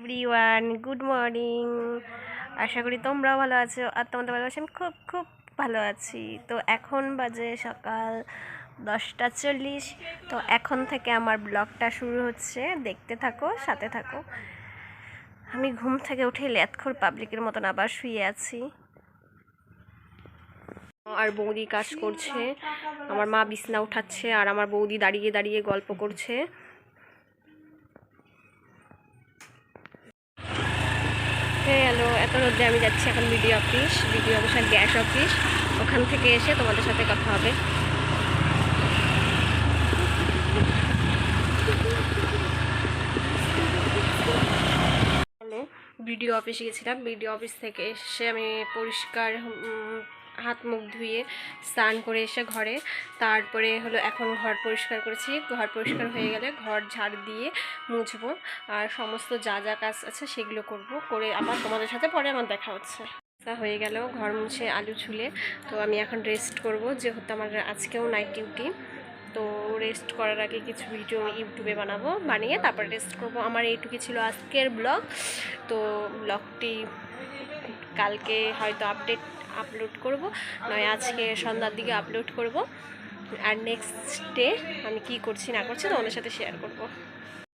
Everyone, good morning. আশা করি তোমরাও ভালো আছো আর তোমাদের ভালোবাসি। আমি খুব খুব ভালো আছি। তো এখন বাজে সকাল 10:40। তো এখন থেকে আমার ব্লগটা শুরু হচ্ছে, দেখতে থাকো, সাথে থাকো। আমি ঘুম থেকে উঠে ল্যাথখোর পাবলিকের মতন আবার শুয়ে আছি আর বৌদি কাজ করছে। আমার মা বিছনা উঠাচ্ছে আর আমার বৌদি দাঁড়িয়ে দাঁড়িয়ে গল্প করছে। হ্যালো, এত রোদে আমি যাচ্ছি এখন বিডিও অফিস আর গ্যাস অফিস। ওখান থেকে এসে তোমাদের সাথে কথা হবে। বিডিও অফিসে গেছিলাম। বিডিও অফিস থেকে এসে আমি পরিষ্কার হাত মুখ ধুয়ে স্নান করে এসে ঘরে, তারপরে হলো এখন ঘর পরিষ্কার করেছি। ঘর পরিষ্কার হয়ে গেলে ঘর ঝাড় দিয়ে মুছবো আর সমস্ত যা যা কাজ আছে সেগুলো করব। করে আবার তোমাদের সাথে পরে আমার দেখা হচ্ছে। হয়ে গেল ঘর মুছে আলু ছুলে। তো আমি এখন রেস্ট করব, যেহেতু আমার আজকেও নাইট ডিউটি। তো রেস্ট করার আগে কিছু ভিডিও ইউটিউবে বানিয়ে তারপর রেস্ট করব। আমার এইটুকুই ছিল আজকের ব্লগ। তো ব্লগটি কালকে হয়তো আপলোড করব, নয় আজকে সন্ধ্যার দিকে আপলোড করব। আর নেক্সট ডে আমি কি করছি না করছি তোমাদের সাথে শেয়ার করব।